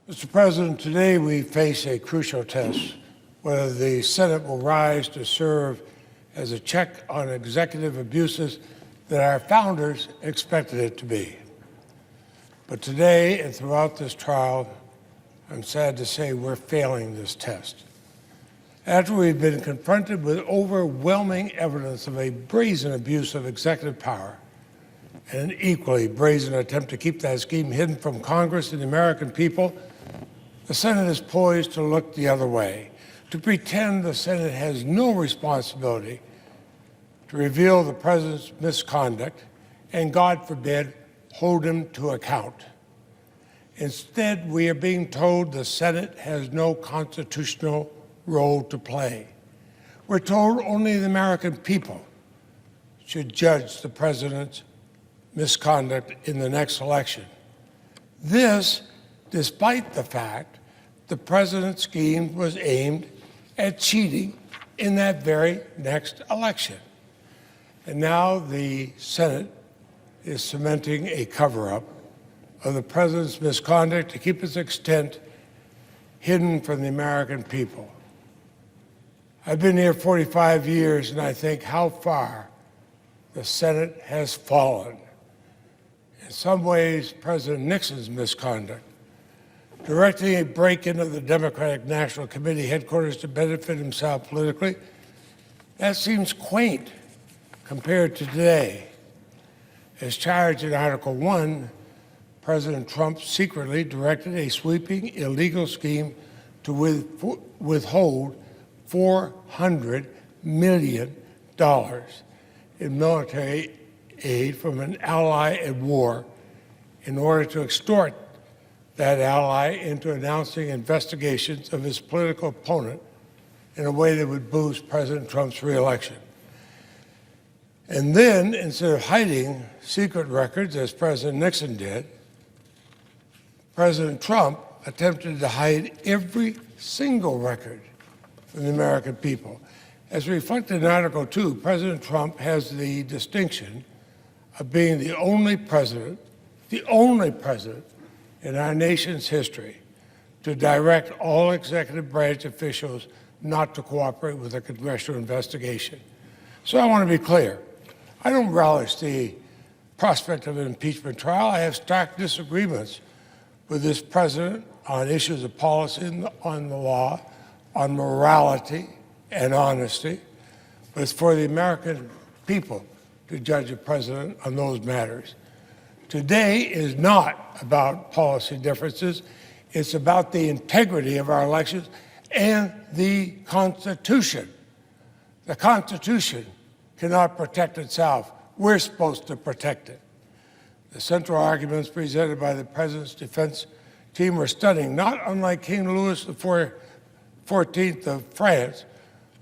Mr. President, today we face a crucial test, whether the Senate will rise to serve as a check on executive abuses that our founders expected it to be. But today and throughout this trial, I'm sad to say we're failing this test. After we've been confronted with overwhelming evidence of a brazen abuse of executive power and an equally brazen attempt to keep that scheme hidden from Congress and the American people, the Senate is poised to look the other way, to pretend the Senate has no responsibility to reveal the president's misconduct and, God forbid, hold him to account. Instead, we are being told the Senate has no constitutional role to play. We're told only the American people should judge the president's misconduct in the next election. This, despite the fact the president's scheme was aimed at cheating in that very next election. And now the Senate is cementing a cover-up of the president's misconduct to keep its extent hidden from the American people. I've been here 45 years, and I think how far the Senate has fallen. In some ways, President Nixon's misconduct, directing a break-in of the Democratic National Committee headquarters to benefit himself politically, that seems quaint compared to today. As charged in Article 1, President Trump secretly directed a sweeping illegal scheme to withhold $400 million in military aid from an ally at war in order to extort that ally into announcing investigations of his political opponent in a way that would boost President Trump's reelection. And then, instead of hiding secret records, as President Nixon did, President Trump attempted to hide every single record from the American people. As reflected in Article 2, President Trump has the distinction of being the only president in our nation's history to direct all executive branch officials not to cooperate with a congressional investigation. So I want to be clear. I don't relish the prospect of an impeachment trial. I have stark disagreements with this president on issues of policy, on the law, on morality and honesty. But it's for the American people to judge a president on those matters. Today is not about policy differences. It's about the integrity of our elections and the Constitution. The Constitution cannot protect itself. We're supposed to protect it. The central arguments presented by the president's defense team were stunning, not unlike King Louis XIV of France,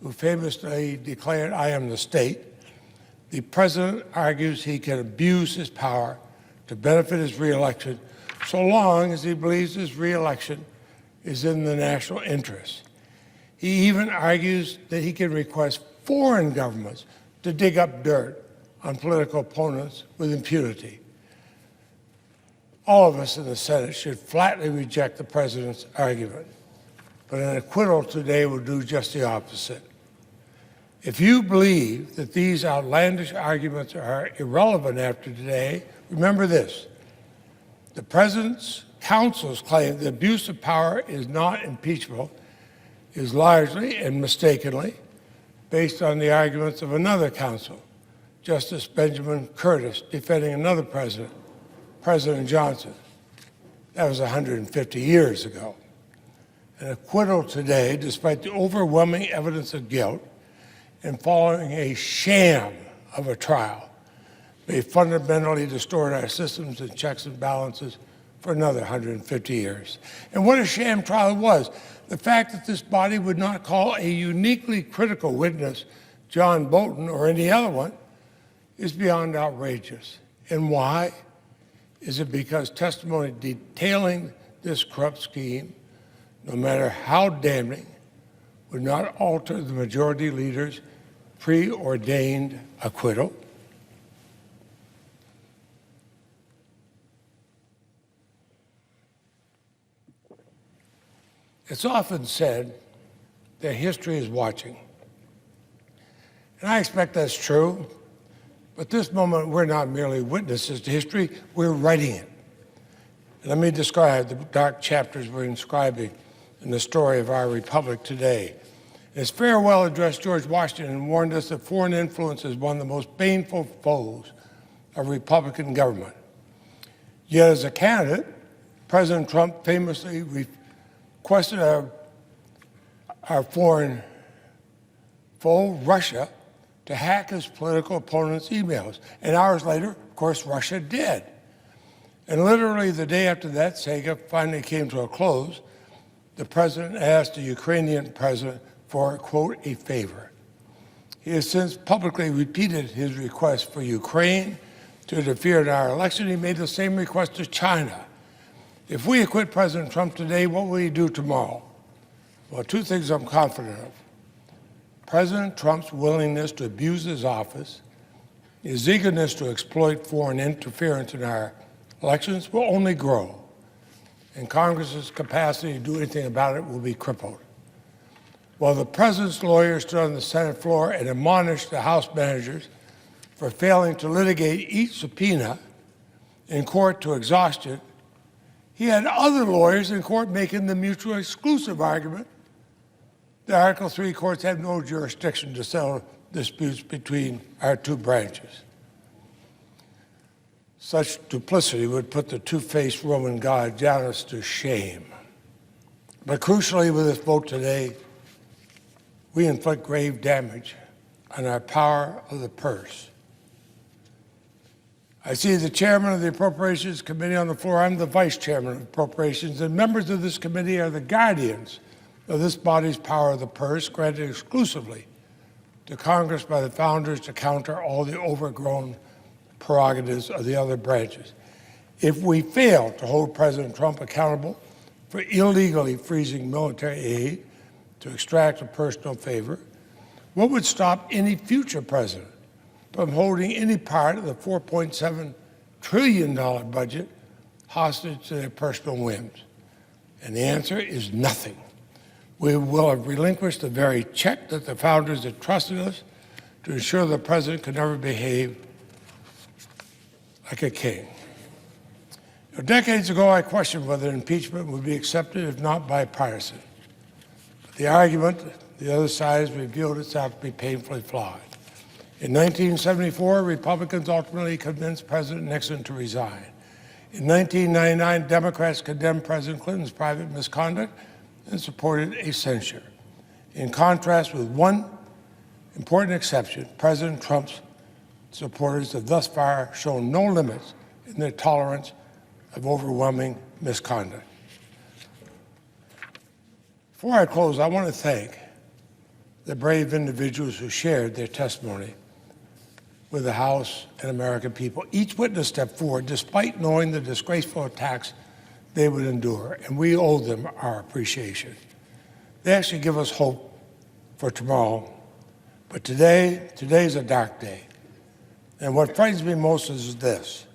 who famously declared, "I am the state." The president argues he can abuse his power to benefit his reelection so long as he believes his reelection is in the national interest. He even argues that he can request foreign governments to dig up dirt on political opponents with impunity. All of us in the Senate should flatly reject the president's argument, but an acquittal today will do just the opposite. If you believe that these outlandish arguments are irrelevant after today, remember this. The president's counsel's claim that abuse of power is not impeachable is largely and mistakenly based on the arguments of another counsel, Justice Benjamin Curtis, defending another president, President Johnson. That was 150 years ago. An acquittal today, despite the overwhelming evidence of guilt and following a sham of a trial, may fundamentally distort our systems and checks and balances for another 150 years. And what a sham trial it was. The fact that this body would not call a uniquely critical witness, John Bolton, or any other one, is beyond outrageous. And why? Is it because testimony detailing this corrupt scheme, no matter how damning, would not alter the majority leader's preordained acquittal? It's often said that history is watching. And I expect that's true, but this moment we're not merely witnesses to history, we're writing it. And let me describe the dark chapters we're inscribing in the story of our republic today. In his farewell address, George Washington warned us that foreign influence is one of the most baneful foes of Republican government. Yet as a candidate, President Trump famously requested our foreign foe, Russia, to hack his political opponent's emails. And hours later, of course, Russia did. And literally the day after that saga finally came to a close, the president asked the Ukrainian president for, quote, a favor. He has since publicly repeated his request for Ukraine to interfere in our election. He made the same request to China. If we acquit President Trump today, what will he do tomorrow? Well, two things I'm confident of. President Trump's willingness to abuse his office, his eagerness to exploit foreign interference in our elections will only grow, and Congress's capacity to do anything about it will be crippled. While the president's lawyers stood on the Senate floor and admonished the House managers for failing to litigate each subpoena in court to exhaustion, he had other lawyers in court making the mutually exclusive argument that Article III courts have no jurisdiction to settle disputes between our two branches. Such duplicity would put the two-faced Roman god Janus to shame. But crucially, with this vote today, we inflict grave damage on our power of the purse. I see the chairman of the Appropriations Committee on the floor. I'm the vice chairman of Appropriations, and members of this committee are the guardians of this body's power of the purse, granted exclusively to Congress by the founders to counter all the overgrown prerogatives of the other branches. If we fail to hold President Trump accountable for illegally freezing military aid to extract a personal favor, what would stop any future president from holding any part of the $4.7 trillion budget hostage to their personal whims? And the answer is nothing. We will have relinquished the very check that the founders had trusted us to ensure the president could never behave like a king. Decades ago, I questioned whether impeachment would be accepted if not bipartisan. But the argument, the other side has revealed itself to be painfully flawed. In 1974, Republicans ultimately convinced President Nixon to resign. In 1999, Democrats condemned President Clinton's private misconduct and supported a censure. In contrast, with one important exception, President Trump's supporters have thus far shown no limits in their tolerance of overwhelming misconduct. Before I close, I want to thank the brave individuals who shared their testimony with the House and American people. Each witness stepped forward despite knowing the disgraceful attacks they would endure, and we owe them our appreciation. They actually give us hope for tomorrow, but today's a dark day. And what frightens me most is this.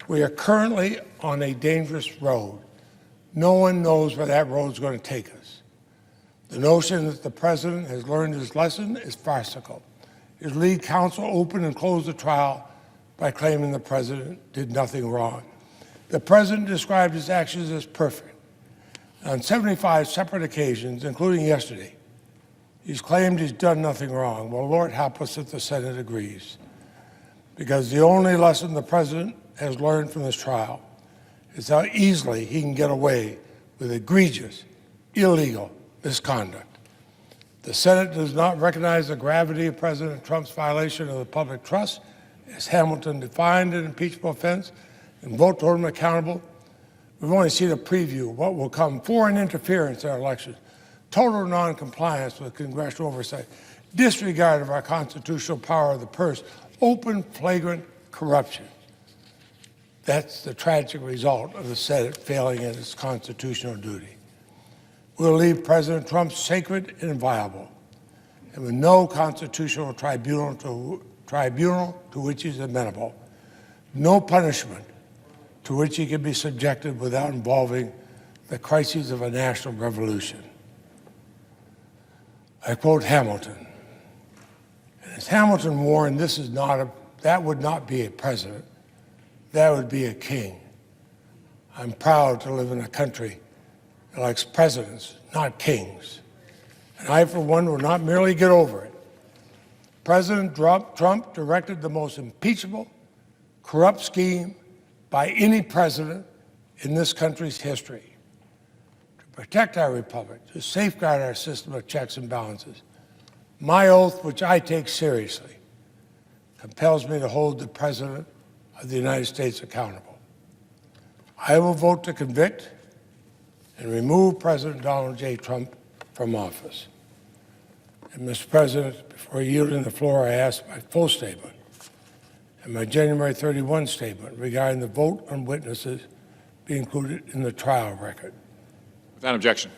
We are currently on a dangerous road. No one knows where that road is going to take us. The notion that the president has learned his lesson is farcical. His lead counsel opened and closed the trial by claiming the president did nothing wrong. The president described his actions as perfect. On 75 separate occasions, including yesterday, he's claimed he's done nothing wrong. Well, Lord help us if the Senate agrees. Because the only lesson the president has learned from this trial is how easily he can get away with egregious, illegal misconduct. The Senate does not recognize the gravity of President Trump's violation of the public trust, as Hamilton defined an impeachable offense, and vote to hold him accountable. We've only seen a preview of what will come: foreign interference in our elections, total noncompliance with congressional oversight, disregard of our constitutional power of the purse, open, flagrant corruption. That's the tragic result of the Senate failing in its constitutional duty. We'll leave President Trump sacred and inviolable, and with no constitutional tribunal to which he's amenable, no punishment to which he can be subjected without involving the crises of a national revolution. I quote Hamilton. And as Hamilton warned, that would not be a president, that would be a king. I'm proud to live in a country that likes presidents, not kings. And I, for one, will not merely get over it. President Trump directed the most impeachable, corrupt scheme by any president in this country's history. To protect our republic, to safeguard our system of checks and balances, my oath, which I take seriously, compels me to hold the President of the United States accountable. I will vote to convict and remove President Donald J. Trump from office. And Mr. President, before yielding the floor, I ask my full statement and my January 31 statement regarding the vote on witnesses be included in the trial record. Without objection.